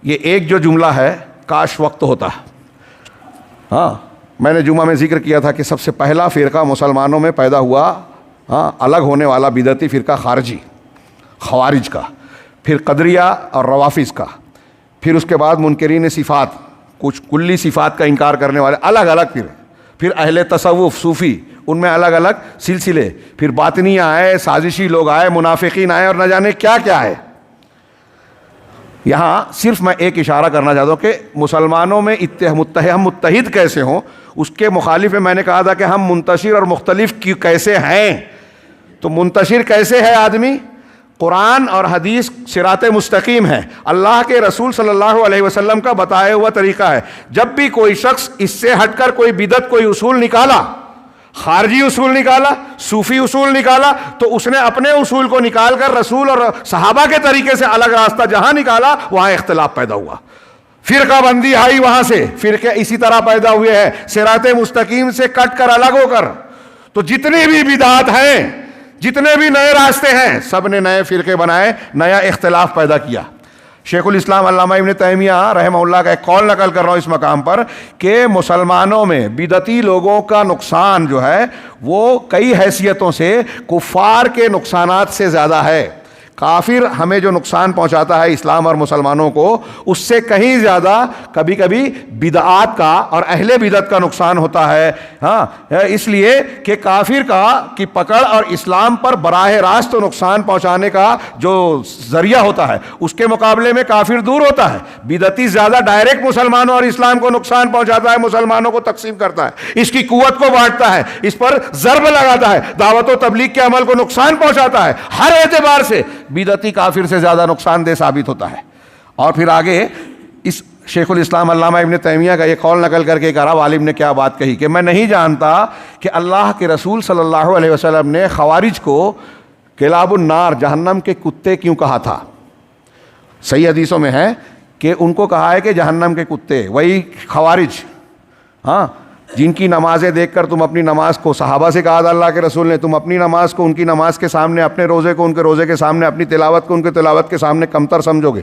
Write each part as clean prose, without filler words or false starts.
یہ ایک جو جملہ ہے کاش وقت ہوتا. ہاں میں نے جمعہ میں ذکر کیا تھا کہ سب سے پہلا فرقہ مسلمانوں میں پیدا ہوا الگ ہونے والا بدعتی فرقہ خارجی خوارج کا، پھر قدریہ اور روافظ کا، پھر اس کے بعد منکرین صفات، کچھ کلی صفات کا انکار کرنے والے الگ الگ، پھر اہل تصوف صوفی، ان میں الگ الگ سلسلے، پھر باطنیہ آئے، سازشی لوگ آئے، منافقین آئے، اور نہ جانے کیا کیا ہے. یہاں صرف میں ایک اشارہ کرنا چاہتا ہوں کہ مسلمانوں میں ہم متحد کیسے ہوں. اس کے مخالف میں نے کہا تھا کہ ہم منتشر اور مختلف کیسے ہیں. تو منتشر کیسے ہے آدمی؟ قرآن اور حدیث صراط مستقیم ہے، اللہ کے رسول صلی اللہ علیہ وسلم کا بتایا ہوا طریقہ ہے. جب بھی کوئی شخص اس سے ہٹ کر کوئی بدعت، کوئی اصول نکالا، خارجی اصول نکالا، صوفی اصول نکالا، تو اس نے اپنے اصول کو نکال کر رسول اور صحابہ کے طریقے سے الگ راستہ جہاں نکالا وہاں اختلاف پیدا ہوا، فرقہ بندی آئی، وہاں سے فرقے اسی طرح پیدا ہوئے ہیں صراط مستقیم سے کٹ کر الگ ہو کر. تو جتنی بھی بدعات ہیں، جتنے بھی نئے راستے ہیں، سب نے نئے فرقے بنائے، نیا اختلاف پیدا کیا. شیخ الاسلام علامہ ابن تیمیہ رحمہ اللہ کا ایک قول نقل کر رہا ہوں اس مقام پر کہ مسلمانوں میں بدعتی لوگوں کا نقصان جو ہے وہ کئی حیثیتوں سے کفار کے نقصانات سے زیادہ ہے. کافر ہمیں جو نقصان پہنچاتا ہے اسلام اور مسلمانوں کو، اس سے کہیں زیادہ کبھی کبھی بدعات کا اور اہل بدعت کا نقصان ہوتا ہے. ہاں اس لیے کہ کافر کی پکڑ اور اسلام پر براہ راست نقصان پہنچانے کا جو ذریعہ ہوتا ہے اس کے مقابلے میں کافر دور ہوتا ہے. بدعتی زیادہ ڈائریکٹ مسلمانوں اور اسلام کو نقصان پہنچاتا ہے، مسلمانوں کو تقسیم کرتا ہے، اس کی قوت کو بانٹتا ہے، اس پر ضرب لگاتا ہے، دعوت و تبلیغ کے عمل کو نقصان پہنچاتا ہے. ہر اعتبار سے بدعتی کافر سے زیادہ نقصان دہ ثابت ہوتا ہے. اور پھر آگے اس شیخ الاسلام علامہ ابن تیمیہ کا یہ قول نقل کر کے ایک عرب عالم نے کیا بات کہی کہ میں نہیں جانتا کہ اللہ کے رسول صلی اللہ علیہ وسلم نے خوارج کو کلاب النار، جہنم کے کتے کیوں کہا تھا. صحیح حدیثوں میں ہے کہ ان کو کہا ہے کہ جہنم کے کتے، وہی خوارج، ہاں جن کی نمازیں دیکھ کر تم اپنی نماز کو، صحابہ سے کہا تھا اللہ کے رسول نے، تم اپنی نماز کو ان کی نماز کے سامنے، اپنے روزے کو ان کے روزے کے سامنے، اپنی تلاوت کو ان کے تلاوت کے سامنے کمتر سمجھو گے.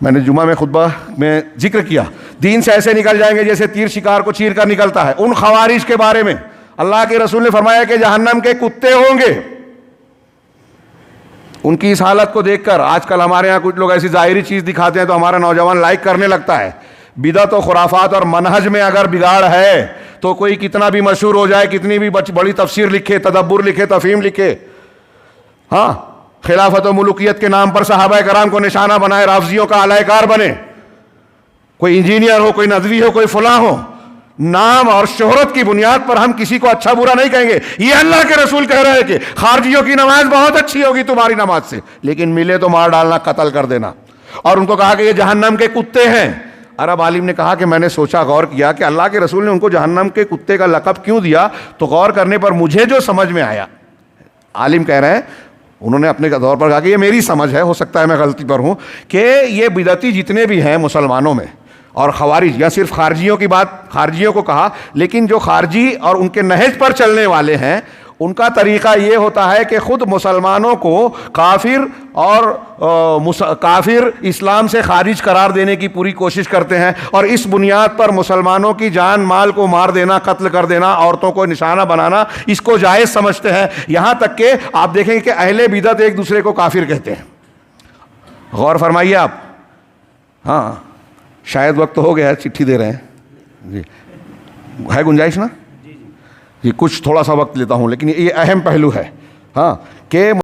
میں نے جمعہ میں خطبہ میں ذکر کیا، دین سے ایسے نکل جائیں گے جیسے تیر شکار کو چیر کر نکلتا ہے. ان خوارج کے بارے میں اللہ کے رسول نے فرمایا کہ جہنم کے کتے ہوں گے. ان کی اس حالت کو دیکھ کر آج کل ہمارے ہاں کچھ لوگ ایسی ظاہری چیز دکھاتے ہیں تو ہمارا نوجوان لائک کرنے لگتا ہے. بدعت و خرافات اور منہج میں اگر بگاڑ ہے تو کوئی کتنا بھی مشہور ہو جائے، کتنی بھی بڑی تفسیر لکھے، تدبر لکھے، تفہیم لکھے، ہاں خلافت و ملوکیت کے نام پر صحابہ کرام کو نشانہ بنائے، رافضیوں کا اعلی کار بنے، کوئی انجینئر ہو، کوئی ندوی ہو، کوئی فلاں ہو، نام اور شہرت کی بنیاد پر ہم کسی کو اچھا برا نہیں کہیں گے. یہ اللہ کے رسول کہہ رہے ہیں کہ خارجیوں کی نماز بہت اچھی ہوگی تمہاری نماز سے، لیکن ملے تو مار ڈالنا، قتل کر دینا. اور ان کو کہا کہ یہ جہنم کے کتے ہیں. عرب عالم نے کہا کہ میں نے سوچا، غور کیا کہ اللہ کے رسول نے ان کو جہنم کے کتے کا لقب کیوں دیا. تو غور کرنے پر مجھے جو سمجھ میں آیا، عالم کہہ رہے ہیں، انہوں نے اپنے طور پر کہا کہ یہ میری سمجھ ہے، ہو سکتا ہے میں غلطی پر ہوں، کہ یہ بدعتی جتنے بھی ہیں مسلمانوں میں اور خوارج، یا صرف خارجیوں کی بات، خارجیوں کو کہا، لیکن جو خارجی اور ان کے نہج پر چلنے والے ہیں ان کا طریقہ یہ ہوتا ہے کہ خود مسلمانوں کو کافر اور کافر اسلام سے خارج قرار دینے کی پوری کوشش کرتے ہیں، اور اس بنیاد پر مسلمانوں کی جان مال کو مار دینا، قتل کر دینا، عورتوں کو نشانہ بنانا، اس کو جائز سمجھتے ہیں. یہاں تک کہ آپ دیکھیں کہ اہل بدعت ایک دوسرے کو کافر کہتے ہیں. غور فرمائیے آپ. ہاں شاید وقت ہو گیا ہے، چٹھی دے رہے ہیں جی، ہے گنجائش نا جی؟ کچھ تھوڑا سا وقت لیتا ہوں، لیکن یہ اہم پہلو ہے ہاں کہ